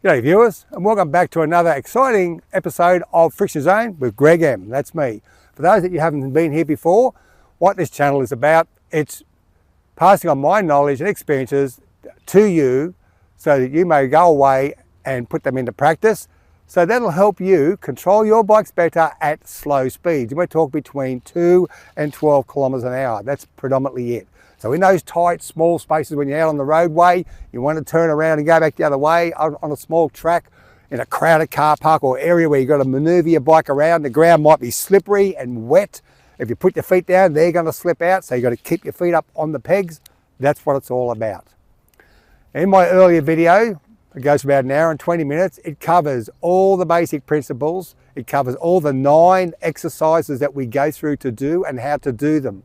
G'day viewers, and welcome back to another exciting episode of Friction Zone with GregM. That's me. For those that you haven't been here before, what this channel is about, it's passing on my knowledge and experiences to you so that you may go away and put them into practice. So that'll help you control your bikes better at slow speeds. You might talk between 2 and 12 kilometers an hour. That's predominantly it. So in those tight, small spaces when you're out on the roadway, you want to turn around and go back the other way on a small track in a crowded car park or area where you've got to maneuver your bike around. The ground might be slippery and wet. If you put your feet down, they're going to slip out. So you've got to keep your feet up on the pegs. That's what it's all about. In my earlier video, it goes for about an hour and 20 minutes. It covers all the basic principles. It covers all the 9 exercises that we go through to do and how to do them,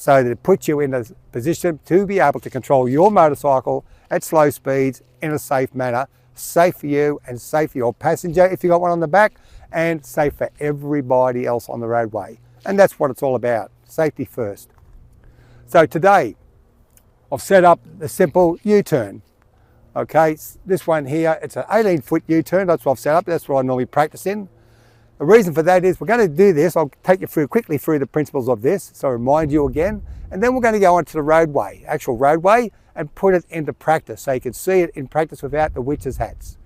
so that it puts you in a position to be able to control your motorcycle at slow speeds in a safe manner, safe for you and safe for your passenger if you got one on the back, and safe for everybody else on the roadway. And that's what it's all about, safety first. So today, I've set up the simple U-turn. Okay, this one here, it's an 18-foot U-turn, that's what I've set up, that's what I normally practice in. The reason for that is we're going to do this, I'll take you quickly through the principles of this, so I remind you again, and then we're going to go onto the roadway, actual roadway, and put it into practice so you can see it in practice without the witches' hats.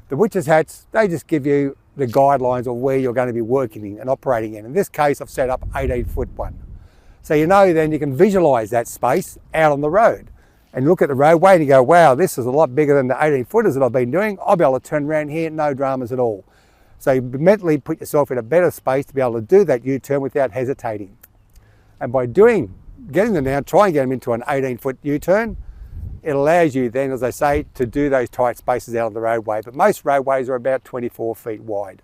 The witches' hats, they just give you the guidelines of where you're going to be working in and operating in. In this case, I've set up 18-foot one. So you know then you can visualize that space out on the road and look at the roadway and you go, wow, this is a lot bigger than the 18-footers that I've been doing. I'll be able to turn around here, no dramas at all. So you mentally put yourself in a better space to be able to do that U-turn without hesitating. And by getting them down, try and get them into an 18-foot U-turn, it allows you then, as I say, to do those tight spaces out on the roadway. But most roadways are about 24 feet wide.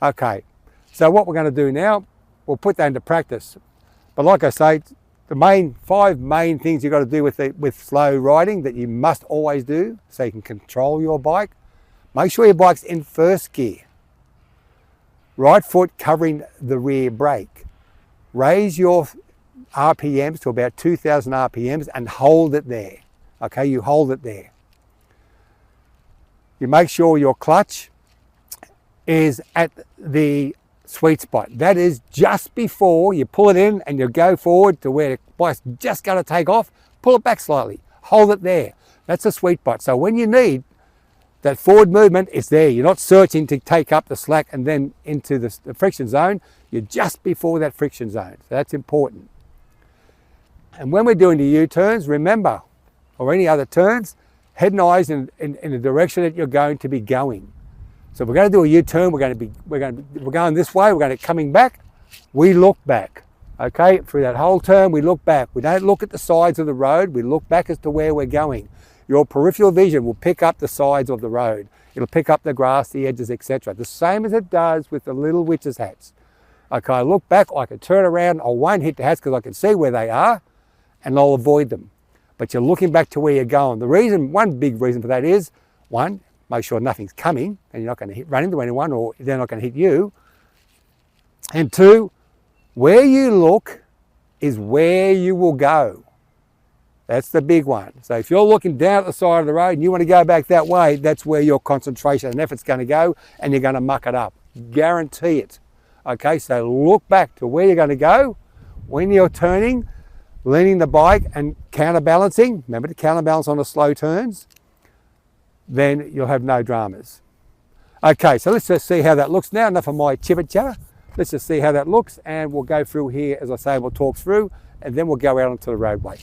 Okay, so what we're going to do now, we'll put that into practice. But like I say, the 5 main things you've got to do with slow riding that you must always do so you can control your bike. Make sure your bike's in first gear. Right foot covering the rear brake. Raise your RPMs to about 2,000 RPMs and hold it there. Okay, you hold it there. You make sure your clutch is at the sweet spot. That is just before you pull it in and you go forward to where the bike's just going to take off. Pull it back slightly. Hold it there. That's a sweet spot. So when you need that forward movement, it's there. You're not searching to take up the slack and then into the friction zone. You're just before that friction zone. So that's important. And when we're doing the U-turns, remember, or any other turns, head and eyes in the direction that you're going to be going. So if we're going to do a U-turn, we're going this way, we're going to coming back, we look back. Okay, through that whole turn, we look back. We don't look at the sides of the road, we look back as to where we're going. Your peripheral vision will pick up the sides of the road. It'll pick up the grass, the edges, etc. The same as it does with the little witches' hats. Okay, I look back, I can turn around, I won't hit the hats because I can see where they are, and I'll avoid them. But you're looking back to where you're going. The reason, one big reason for that is, 1, make sure nothing's coming and you're not going to run into anyone or they're not going to hit you. And 2, where you look is where you will go. That's the big one. So if you're looking down at the side of the road and you want to go back that way, that's where your concentration and effort's going to go and you're going to muck it up. Guarantee it. Okay, so look back to where you're going to go when you're turning, leaning the bike and counterbalancing. Remember to counterbalance on the slow turns. Then you'll have no dramas. Okay, so let's just see how that looks now. Enough of my chitter. Let's just see how that looks and we'll go through here, as I say, we'll talk through and then we'll go out onto the roadway.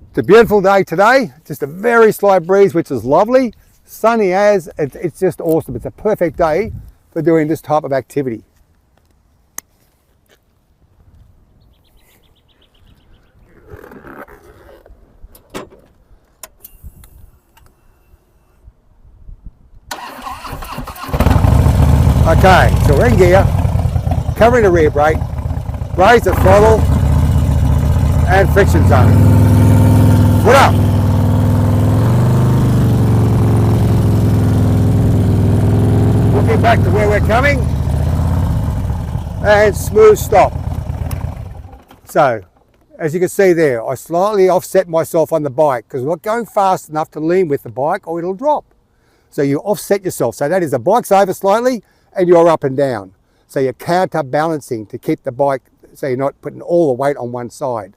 It's a beautiful day today, just a very slight breeze, which is lovely. Sunny as, it's just awesome. It's a perfect day for doing this type of activity. Okay, so we're in gear, covering the rear brake, raise the throttle, and friction zone. What up? Looking back to where we're coming, and smooth stop. So as you can see there, I slightly offset myself on the bike because I'm not going fast enough to lean with the bike or it'll drop. So you offset yourself. So that is the bike's over slightly and you're up and down. So you're counterbalancing to keep the bike, so you're not putting all the weight on one side.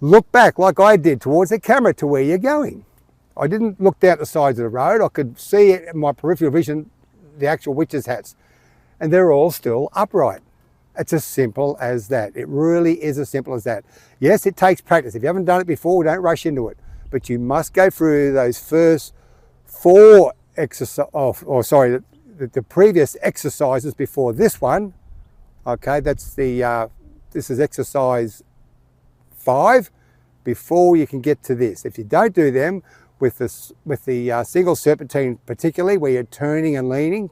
Look back like I did towards the camera to where you're going. I didn't look down the sides of the road. I could see it in my peripheral vision, the actual witches' hats, and they're all still upright. It's as simple as that. It really is as simple as that. Yes, it takes practice. If you haven't done it before, don't rush into it. But you must go through those first 4 exercises, the previous exercises before this one. Okay, that's the, this is exercise 5 before you can get to this. If you don't do them with the single serpentine particularly, where you're turning and leaning,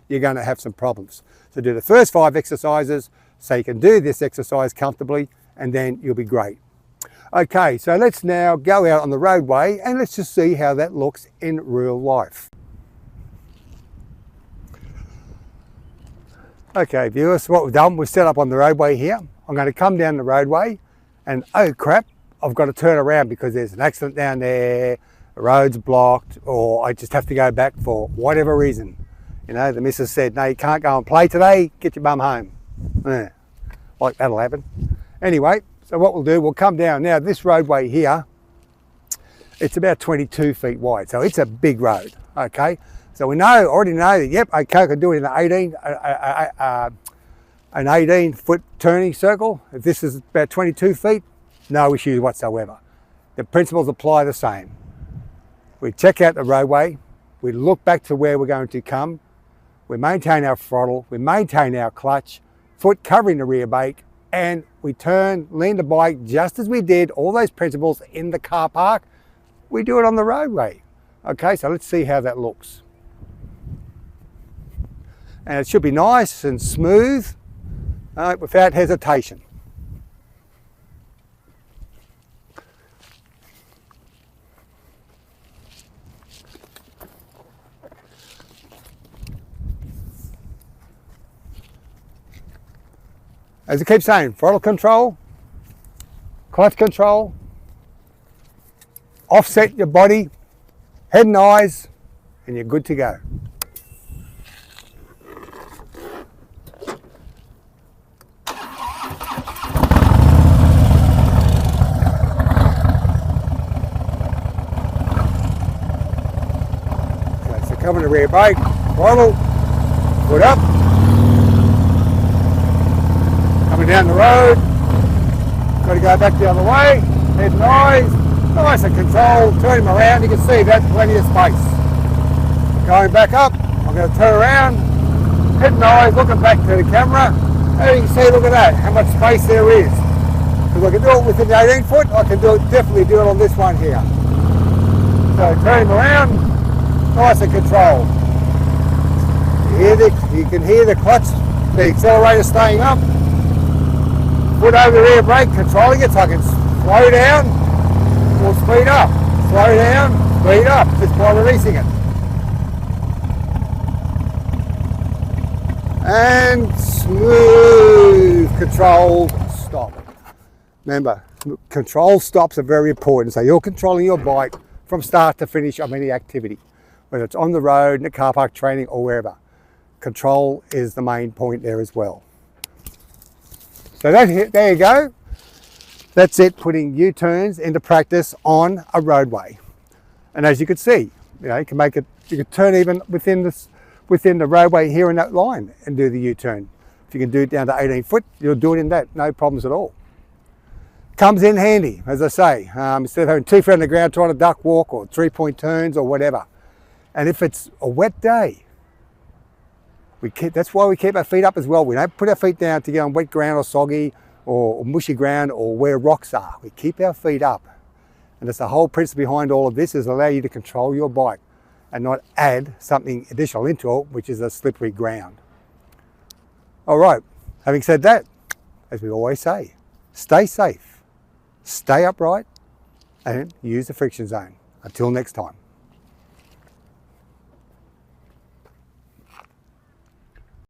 you're going to have some problems. So do the first 5 exercises so you can do this exercise comfortably, and then you'll be great. Okay, so let's now go out on the roadway and let's just see how that looks in real life. Okay viewers, what we've done, we've set up on the roadway here. I'm going to come down the roadway and oh crap, I've got to turn around because there's an accident down there, the road's blocked, or I just have to go back for whatever reason. You know, the missus said, no, you can't go and play today, get your bum home. Like that'll happen. Anyway, so what we'll do, we'll come down. Now this roadway here, it's about 22 feet wide, so it's a big road, okay? So we already know that, yep, okay, I can do it in an 18-foot turning circle. If this is about 22 feet, no issues whatsoever. The principles apply the same. We check out the roadway, we look back to where we're going to come, we maintain our throttle, we maintain our clutch, foot covering the rear brake, and we turn, lean the bike just as we did all those principles in the car park. We do it on the roadway. Okay, so let's see how that looks. And it should be nice and smooth, without hesitation. As I keep saying, throttle control, clutch control, offset your body, head and eyes, and you're good to go. Okay, so coming to rear brake, throttle, foot up. Coming down the road, got to go back the other way, head and eyes, nice and controlled, turn him around, you can see that's plenty of space. Going back up, I'm going to turn around, head and eyes, looking back to the camera, and you can see, look at that, how much space there is. Because I can do it within the 18 foot, I can definitely do it on this one here. So turn him around, nice and controlled. You can hear the clutch, the accelerator staying up. Foot over the rear brake, controlling it so I can slow down or speed up. Slow down, speed up, just by releasing it. And smooth, controlled stop. Remember, control stops are very important. So you're controlling your bike from start to finish of any activity, whether it's on the road, in the car park, training, or wherever. Control is the main point there as well. So there you go. That's it, putting U-turns into practice on a roadway. And as you can see, you know, you can turn even within the roadway here in that line and do the U-turn. If you can do it down to 18 foot, you'll do it in that, no problems at all. Comes in handy, as I say, instead of having 2 feet on the ground trying to duck walk or 3-point turns or whatever. And if it's a wet day, that's why we keep our feet up as well. We don't put our feet down to get on wet ground or soggy or mushy ground or where rocks are. We keep our feet up. And that's the whole principle behind all of this, is allow you to control your bike and not add something additional into it, which is a slippery ground. All right, having said that, as we always say, stay safe, stay upright, and use the friction zone. Until next time.